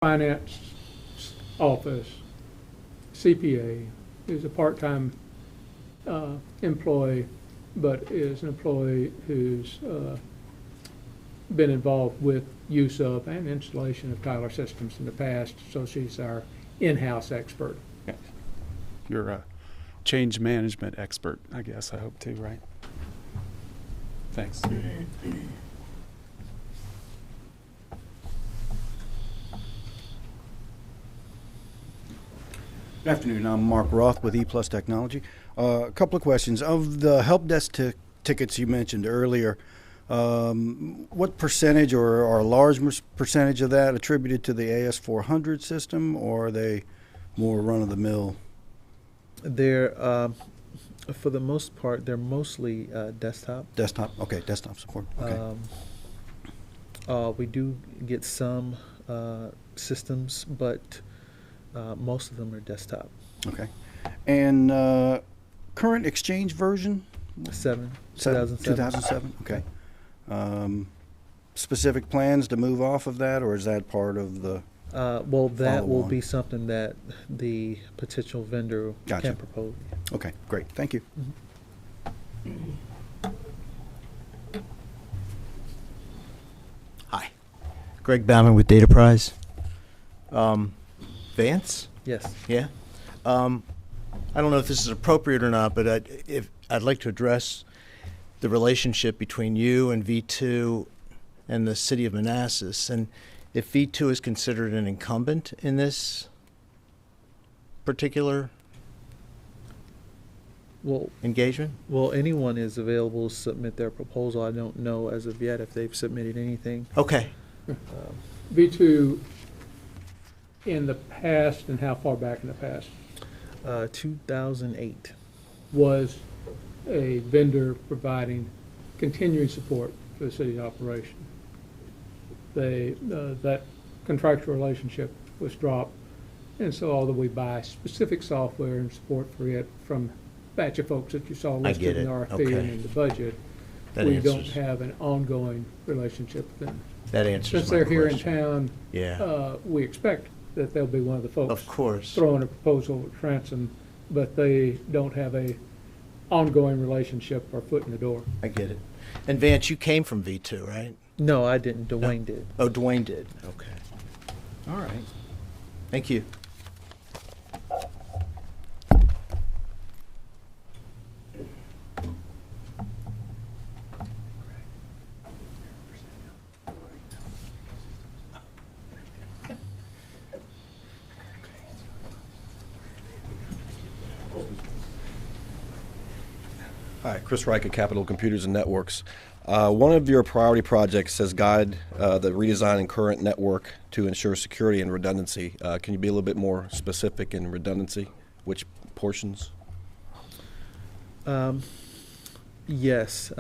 finance office, CPA, is a part-time employee, but is an employee who's been involved with use of and installation of Tyler systems in the past, so she's our in-house expert. You're a change management expert, I guess, I hope too, right? Thanks. Good afternoon. I'm Mark Roth with ePlus Technology. A couple of questions. Of the help desk tickets you mentioned earlier, what percentage or a large percentage of that attributed to the AS400 system, or are they more run-of-the-mill? They're, for the most part, they're mostly desktop. Desktop? Okay, desktop support. Okay. We do get some systems, but most of them are desktop. Okay. And current Exchange version? 2007. 2007? Okay. Specific plans to move off of that, or is that part of the well, that will follow-on? be something that the potential vendor Gotcha. can propose. Okay, great. Thank you. Hi. Greg Bauman with Data Prize. Vance? Yes. Yeah. I don't know if this is appropriate or not, but I'd like to address the relationship between you and V2 and the city of Manassas, and if V2 is considered an incumbent in this particular engagement? Well, anyone is available to submit their proposal. I don't know as of yet if they've submitted anything. Okay. V2 in the past, and how far back in the past, 2008. was a vendor providing continuing support for the city's operation. That contractual relationship was dropped, and so although we buy specific software and support for it from a batch of folks that you saw listed in the RFP Okay. and in the budget, we don't have an ongoing relationship with them. That answers Since my they're here in question. town, Yeah. we expect that they'll be one of the folks Of course. throwing a proposal at Transom, but they don't have a ongoing relationship or foot in the door. I get it. And Vance, you came from V2, right? No, I didn't. Dwayne did. Oh, Dwayne did. Okay. All right. Thank you. Hi, Chris Reich at Capital Computers and Networks. One of your priority projects says guide the redesign and current network to ensure security and redundancy. Can you be a little bit more specific in redundancy? Which portions? Yes.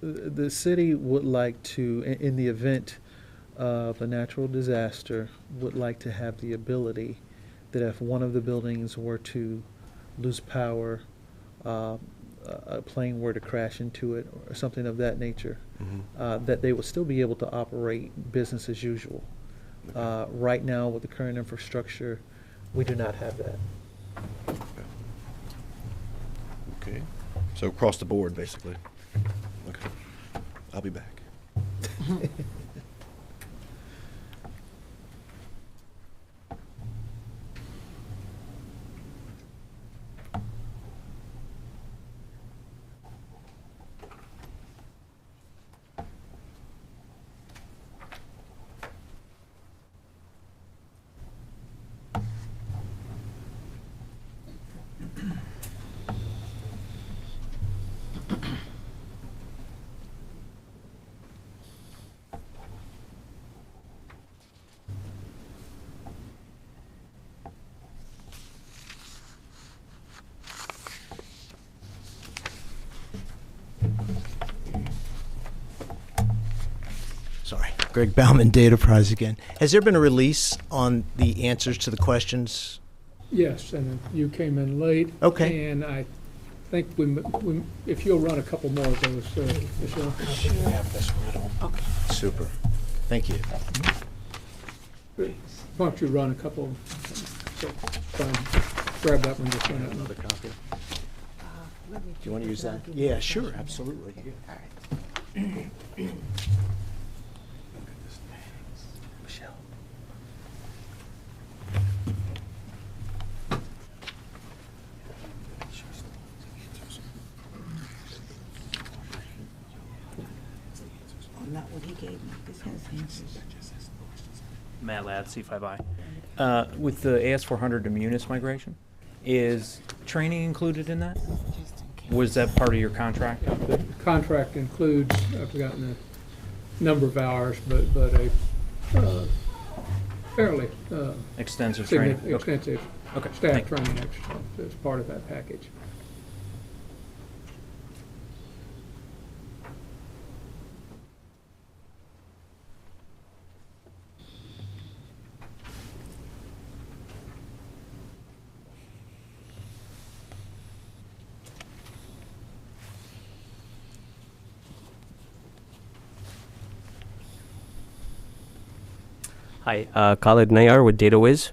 The city would like to, in the event of a natural disaster, would like to have the ability that if one of the buildings were to lose power, a plane were to crash into it or something of that nature, that they would still be able to operate business as usual. Right now, with the current infrastructure, we do not have that. Okay. So across the board, basically. Okay. I'll be back. Sorry. Greg Bauman, Data Prize again. Has there been a release on the answers to the questions? Yes, and you came in late. Okay. And I think if you'll run a couple more of those, Michelle. Super. Thank you. Why don't you run a couple, so, grab that one, just run that one. Another copy. Do you want to use that? Yeah, sure, absolutely. Michelle. Not what he gave me. This has answers. Matt Ladd, C5I. With the AS400 to Munis migration, is training included in that? Just in case. Was that part of your contract? Yeah, the contract includes, I've forgotten the number of hours, but a fairly Extensive training? extensive Okay. staff Thank you. training exercise as part of that package. Hi, Khalid Nayar with DataWiz.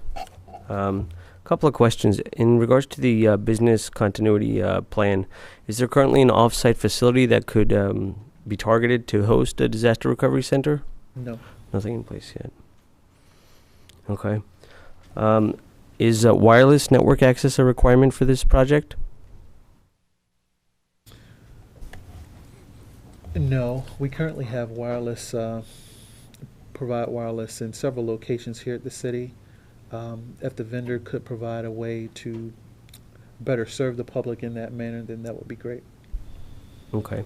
Couple of questions. In regards to the business continuity plan, is there currently an off-site facility that could be targeted to host a disaster recovery center? No. Nothing in place yet. Okay. Is wireless network access a requirement for this project? No, we currently have wireless, provide wireless in several locations here at the city. If the vendor could provide a way to better serve the public in that manner, then that would be great. Okay.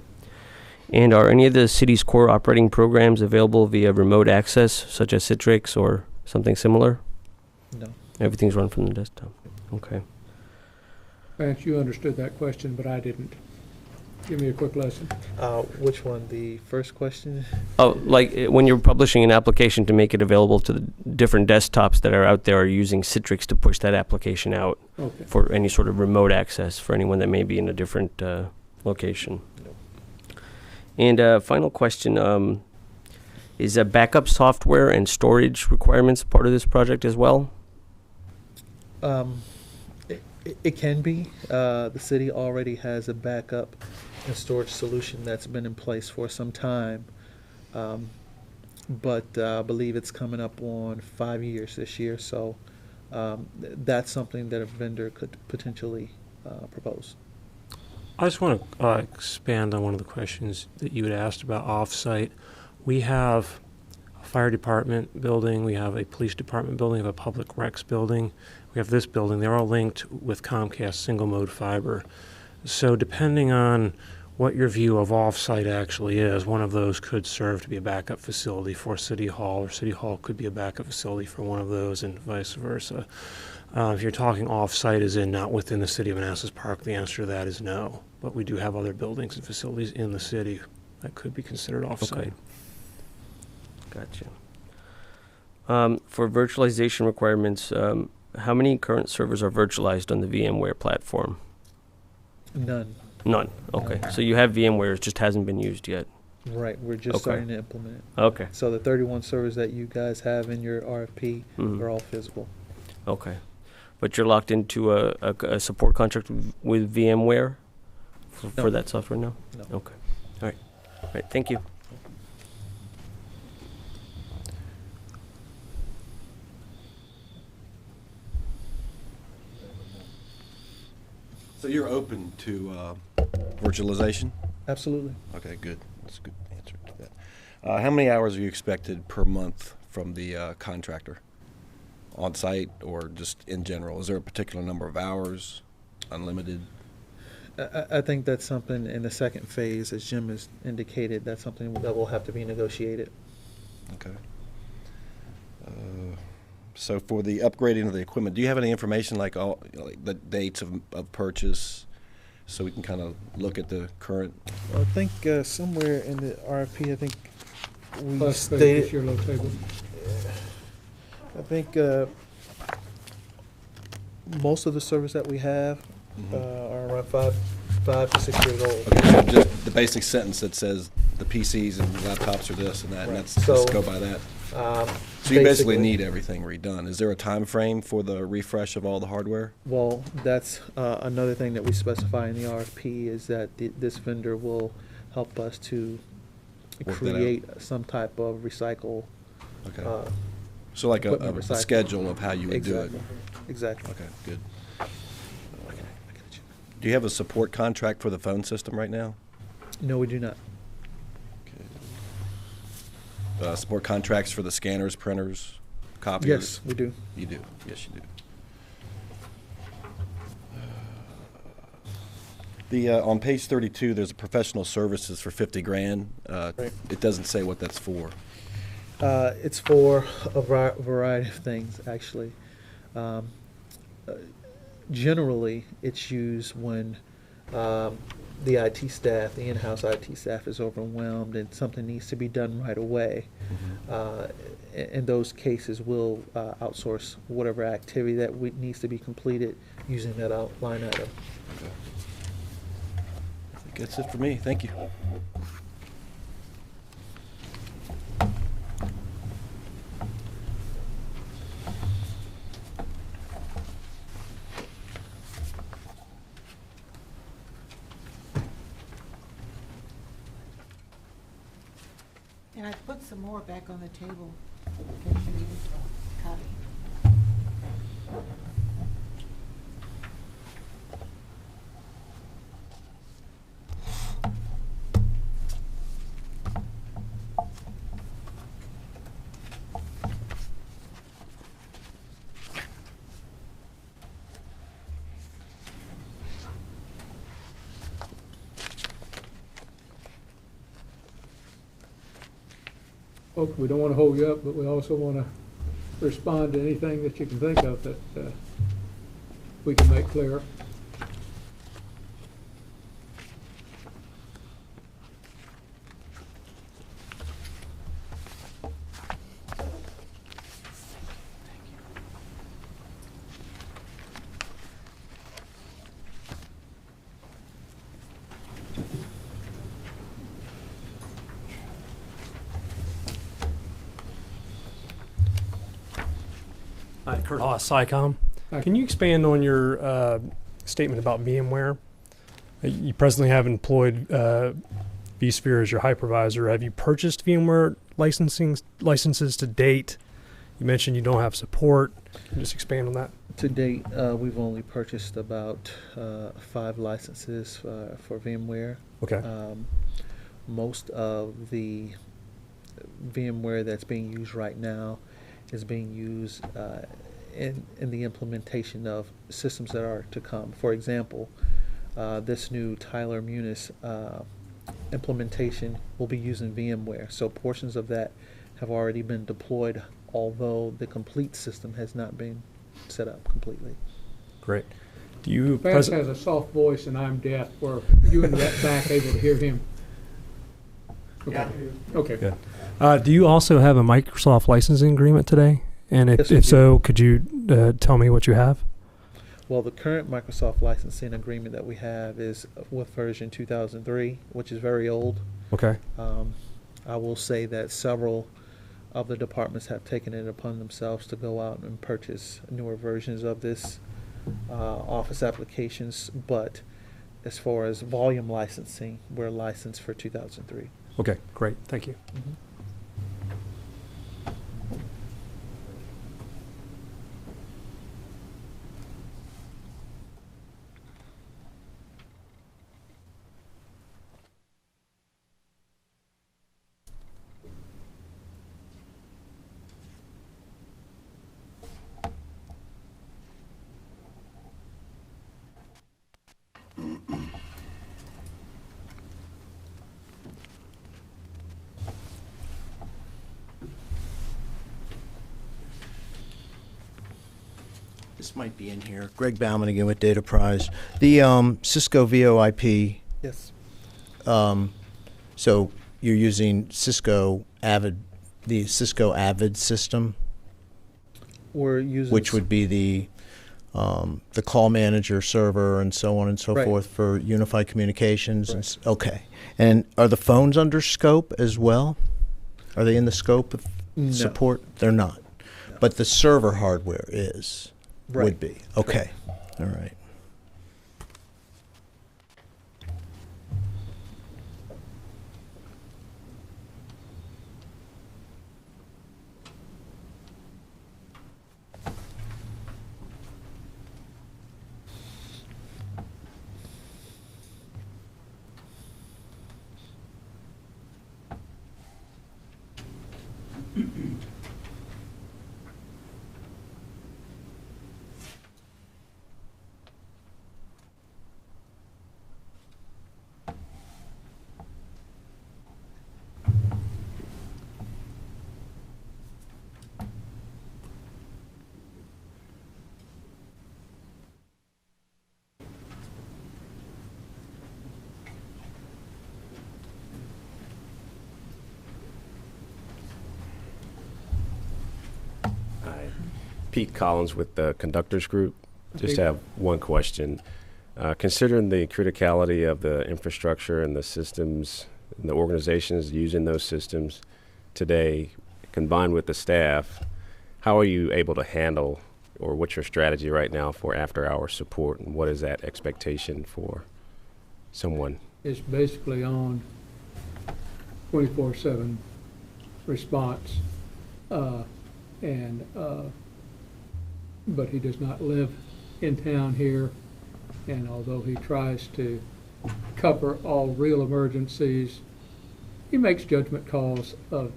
And are any of the city's core operating programs available via remote access, such as Citrix or something similar? No. Everything's run from the desktop. Okay. Vance, you understood that question, but I didn't. Give me a quick lesson. Which one? The first question? Oh, like when you're publishing an application to make it available to the different desktops that are out there, are you using Citrix to push that application out Okay. for any sort of remote access for anyone that may be in a different location? No. And final question, is backup software and storage requirements part of this project as well? It can be. The city already has a backup and storage solution that's been in place for some time. But I believe it's coming up on 5 years this year, so that's something that a vendor could potentially propose. I just want to expand on one of the questions that you had asked about off-site. We have a fire department building, we have a police department building, we have a public recs building, we have this building. They're all linked with Comcast single-mode fiber. So depending on what your view of off-site actually is, one of those could serve to be a backup facility for City Hall, or City Hall could be a backup facility for one of those, and vice versa. If you're talking off-site as in not within the city of Manassas Park, the answer to that is no. But we do have other buildings and facilities in the city that could be considered off-site. Okay. Gotcha. For virtualization requirements, how many current servers are virtualized on the VMware platform? None. None. Okay. So you have VMware, it just hasn't been used yet. Right, we're just Okay. starting to implement it. Okay. So the 31 servers that you guys have in your RFP Mhm. are all physical. Okay. But you're locked into a support contract with VMware for No. that software now? No. Okay. All right. All right. Thank you. So you're open to virtualization? Absolutely. Okay, good. That's a good answer to that. How many hours are you expected per month from the contractor? On site or just in general? Is there a particular number of hours? Unlimited? I think that's something in the second phase, as Jim has indicated, that's something that will have to be negotiated. Okay. So for the upgrading of the equipment, do you have any information like all like the dates of purchase, so we can kind of look at the current? Well, I think somewhere in the RFP, I think we Plus, is stated, your low table. I think most of the servers that we have are around 5 to 6 years old. Okay, so just the basic sentence that says the PCs and laptops are this and that, and Right. that's So- let's go by that. So you basically Basically. need everything redone. Is there a time frame for the refresh of all the hardware? Well, that's another thing that we specify in the RFP is that this vendor will help us to Work that out. create some type of recycle. Okay. uh, So like a equipment recycle. schedule of how you would do it? Exactly. Okay, good. Do you have a support contract for the phone system right now? No, we do not. Support contracts for the scanners, printers, copiers? Yes, we do. You do, yes, you do. On page 32, there's a professional services for 50 grand. Right. It doesn't say what that's for. It's for a variety of things, actually. Generally, it's used when the IT staff, the in-house IT staff is overwhelmed and something needs to be done right away. In those cases, we'll outsource whatever activity that needs to be completed using that line item. Okay. I think that's it for me. Thank you. And I put some more back on the table. Can you read it? Copy. Folks, we don't want to hold you up, but we also want to respond to anything that you can think of that we can make clear. Hi, Kurt Haas, SciComm. Hi. Can you expand on your statement about VMware? You presently have employed vSphere as your hypervisor. Have you purchased VMware licenses to date? You mentioned you don't have support. Can you just expand on that? To date, we've only purchased about 5 licenses for VMware. Okay. Most of the VMware that's being used right now is being used in the implementation of systems that are to come. For example, this new Tyler Munis implementation will be using VMware. So portions of that have already been deployed, although the complete system has not been set up completely. Great. Do you Fast has a soft voice and I'm deaf. Were you in the back able to hear him? Okay. Okay. Good. Do you also have a Microsoft licensing agreement today? And Yes, we if do. so, could you tell me what you have? Well, the current Microsoft licensing agreement that we have is with version 2003, which is very old. Okay. I will say that several of the departments have taken it upon themselves to go out and purchase newer versions of this Office applications, but as far as volume licensing, we're licensed for 2003. Okay, great. Thank you. This might be in here. Greg Bauman again with Data Prize. The Cisco VoIP, Yes. so you're using Cisco Avid, the Cisco Avid system, We're using which would be the call manager server and so on and so Right. forth for unified communications. And okay. And are the phones under scope as well? Are they in the scope of No. support? They're not. But the server hardware is, Right. would be. Okay. All right. Hi. Pete Collins with the Conductors Group. Just have one question. Considering the criticality of the infrastructure and the systems and the organizations using those systems today, combined with the staff, how are you able to handle, or what's your strategy right now for after-hour support, and what is that expectation for someone? It's basically on 24/7 response, but he does not live in town here, and although he tries to cover all real emergencies, he makes judgment calls of,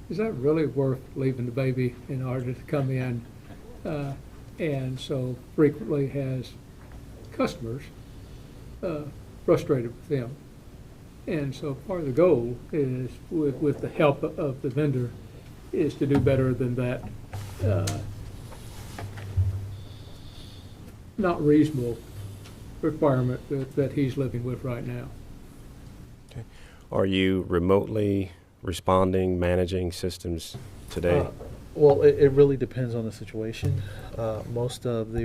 is that really worth leaving the baby in order to come in? And so frequently has customers frustrated with him. And so part of the goal is, with the help of the vendor, is to do better than that not reasonable requirement that he's living with right now. Okay. Are you remotely responding, managing systems today? Well, it really depends on the situation. Most of the